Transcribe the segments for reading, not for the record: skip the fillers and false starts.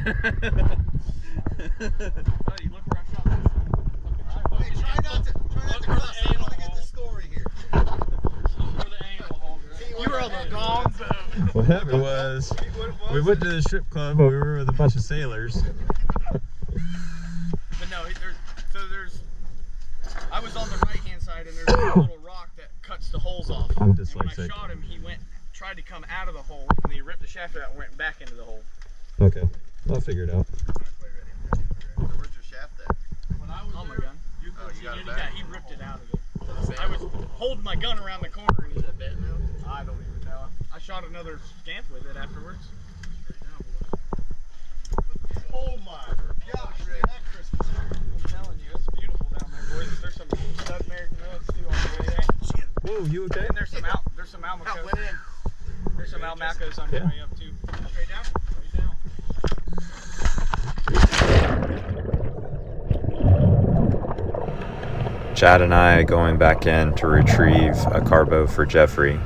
Buddy, look where I shot this. Hey, try not to cuss. I want to get the story here. You were on the wrong boat. What happened was, we went to the strip club. We were with a bunch of sailors. But no, I was on the right hand side, and there's a little rock that cuts the holes off. I'm and when dyslexic. I shot him, he tried to come out of the hole, and he ripped the shaft out and went back into the hole. Okay, I'll figure it out. Where's your shaft at? On my gun. He ripped it out of it. I was holding my gun around the corner, and he said, I don't even know. I shot another scamp with it afterwards. Oh my gosh, man, that Christmas tree. I'm telling you, it's beautiful down there, boys. There's some stud American reds too on the way down. Whoa, you okay? And there's some almacos. There's some almacos on your way up too. Straight down? Straight down. Chad and I going back in to retrieve a carbo for Jeffrey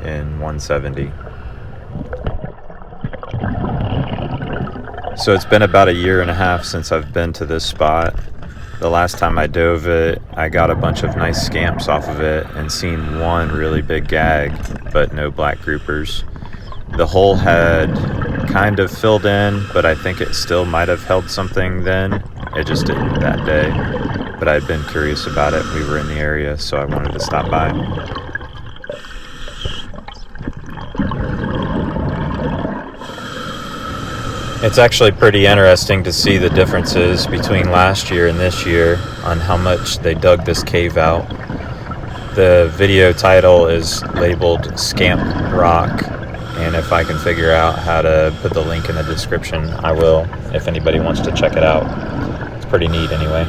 in 170. So it's been about a year and a half since I've been to this spot. The last time I dove it, I got a bunch of nice scamps off of it and seen one really big gag, but no black groupers. The hole had kind of filled in, but I think it still might have held something then. It just didn't that day. But I'd been curious about it. We were in the area, so I wanted to stop by. It's actually pretty interesting to see the differences between last year and this year on how much they dug this cave out. The video title is labeled Scamp Rock, and if I can figure out how to put the link in the description, I will, if anybody wants to check it out. It's pretty neat anyway.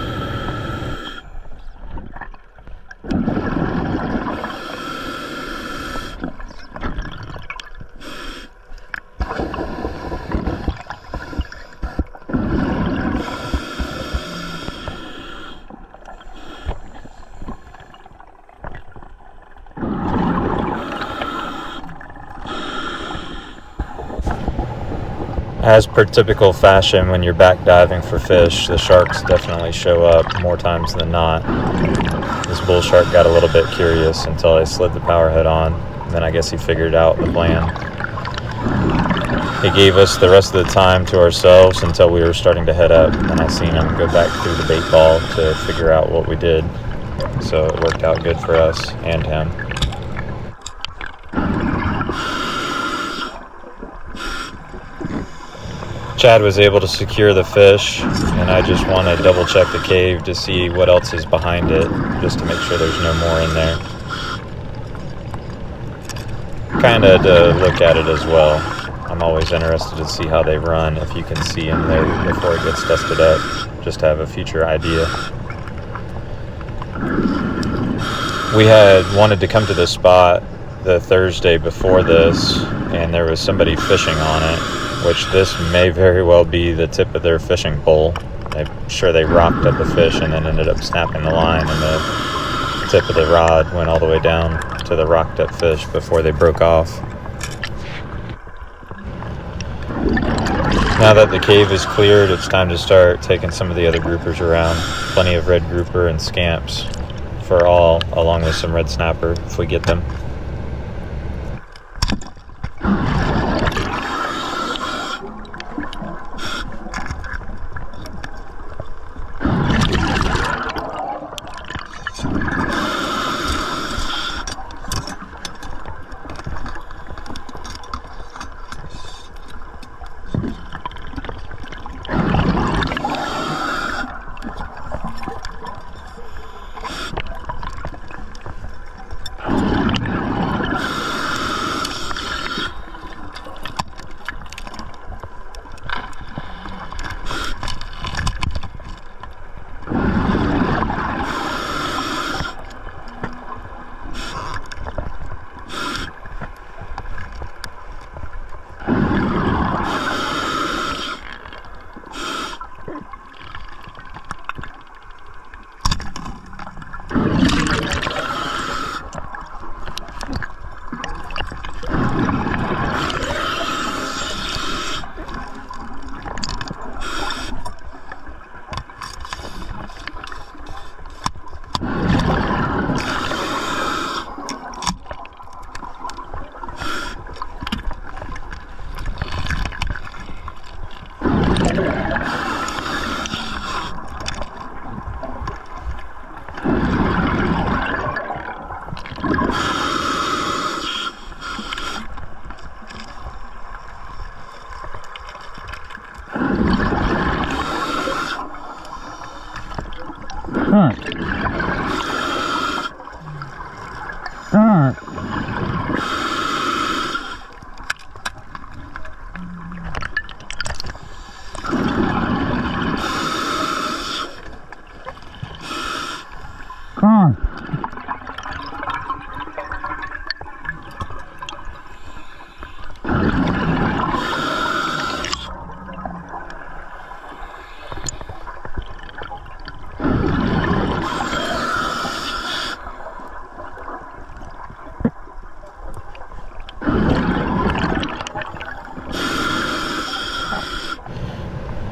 As per typical fashion, when you're back diving for fish, the sharks definitely show up more times than not. This bull shark got a little bit curious until I slid the power head on, and then I guess he figured out the plan. He gave us the rest of the time to ourselves until we were starting to head up, and I seen him go back through the bait ball to figure out what we did. So it worked out good for us and him. Chad was able to secure the fish, and I just want to double check the cave to see what else is behind it, just to make sure there's no more in there. Kind of to look at it as well. I'm always interested to see how they run, if you can see in there before it gets dusted up, just to have a future idea. We had wanted to come to this spot the Thursday before this, and there was somebody fishing on it, which this may very well be the tip of their fishing pole. I'm sure they rocked up a fish and then ended up snapping the line, and the tip of the rod went all the way down to the rocked up fish before they broke off. Now that the cave is cleared, it's time to start taking some of the other groupers around. Plenty of red grouper and scamps for all, along with some red snapper if we get them.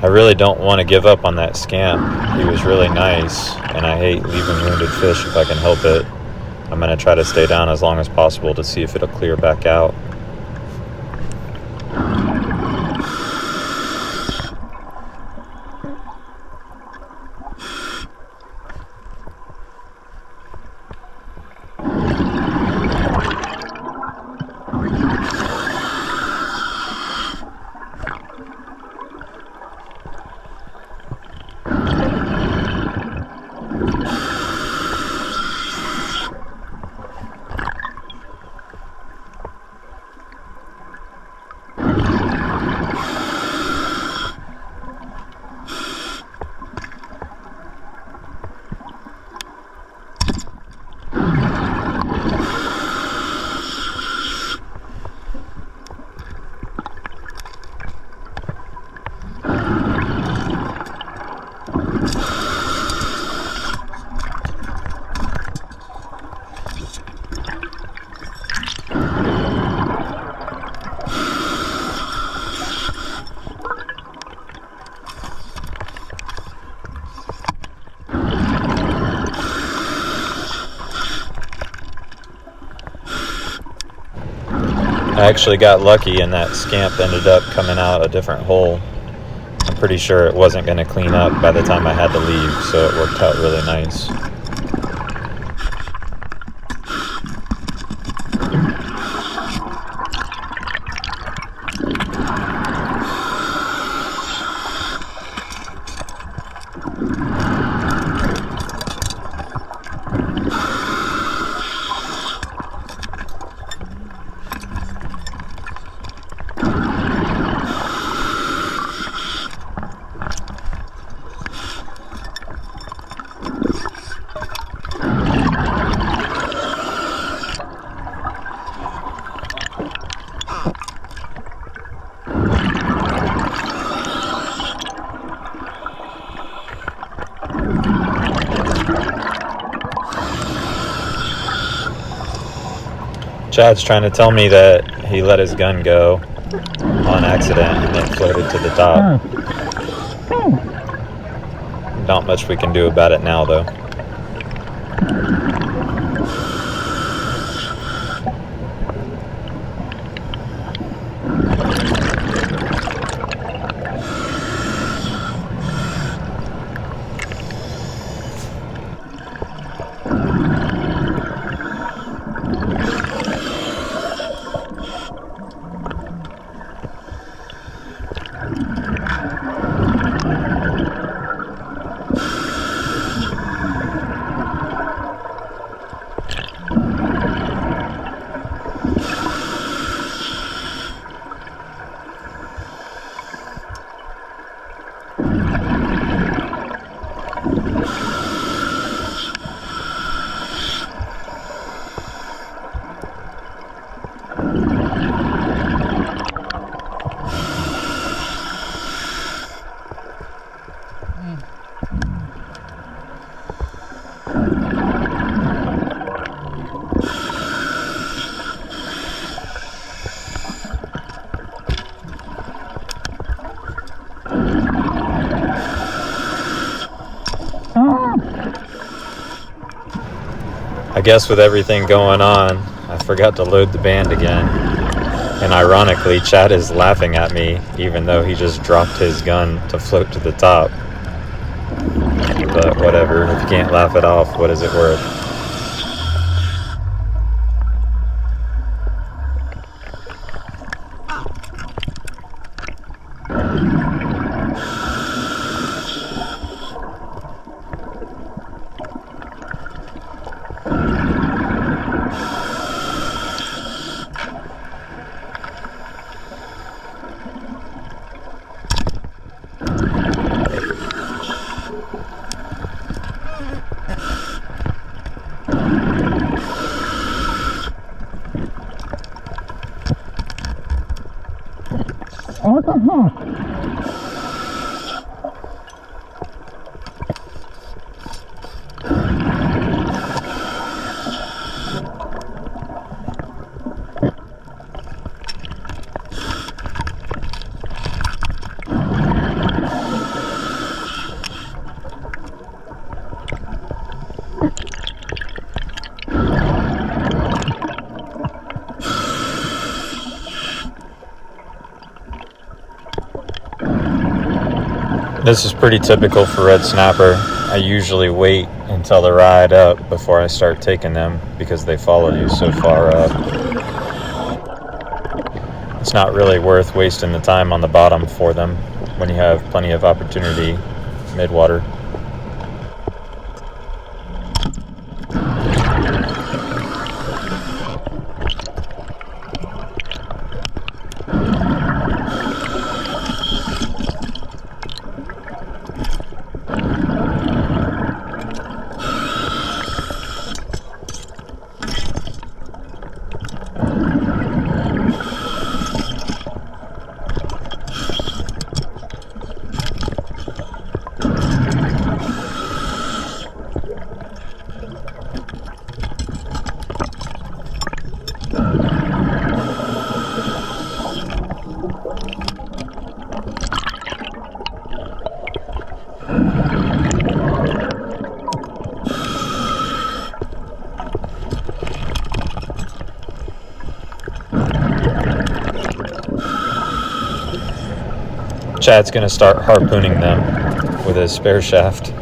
I really don't want to give up on that scamp. He was really nice, and I hate leaving wounded fish if I can help it. I'm going to try to stay down as long as possible to see if it'll clear back out. I actually got lucky and that scamp ended up coming out a different hole. I'm pretty sure it wasn't going to clean up by the time I had to leave, so it worked out really nice. Chad's trying to tell me that he let his gun go on accident and it floated to the top. Not much we can do about it now, though. I guess with everything going on, I forgot to load the band again. And ironically, Chad is laughing at me, even though he just dropped his gun to float to the top. But whatever, if you can't laugh it off, what is it worth? This is pretty typical for red snapper. I usually wait until the ride up before I start taking them because they follow you so far up. It's not really worth wasting the time on the bottom for them when you have plenty of opportunity mid-water. Chad's going to start harpooning them with his spare shaft.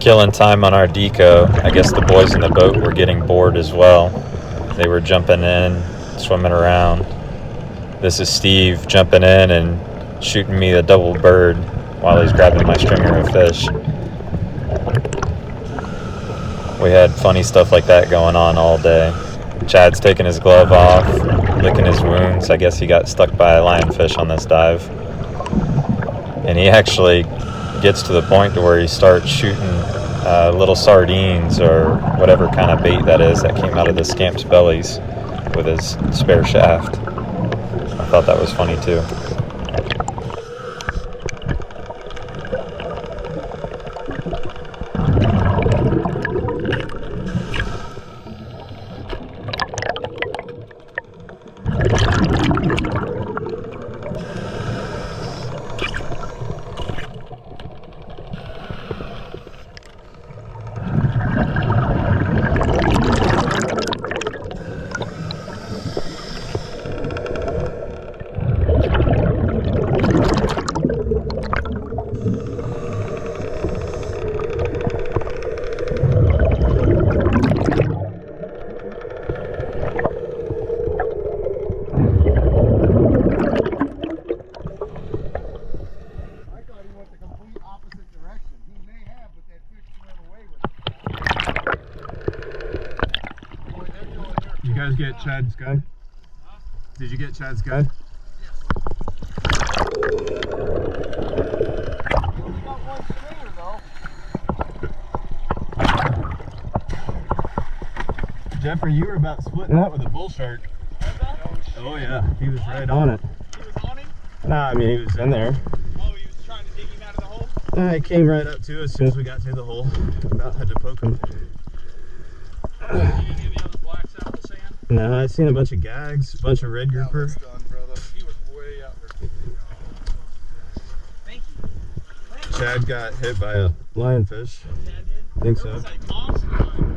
Killing time on our deco. I guess the boys in the boat were getting bored as well. They were jumping in, swimming around. This is Steve jumping in and shooting me a double bird while he's grabbing my stringer of fish. We had funny stuff like that going on all day. Chad's taking his glove off, licking his wounds. I guess he got stuck by a lionfish on this dive. And he actually gets to the point to where he starts shooting little sardines or whatever kind of bait that is that came out of the Scamp's bellies with his spare shaft. I thought that was funny too. You guys get Chad's gun? Did you get Chad's gun? Jeffrey, you were about splitting out with a bull shark. Oh yeah, he was right on it. He was on him? Nah, I mean he was in there. Oh, he was trying to dig him out of the hole? He came right up to us as soon as we got to the hole. About had to poke him. No, I seen a bunch of gags, a bunch of red grouper. Done, brother. He was way out there. Thank you. Chad got hit by a lionfish. I think so. It was a monster.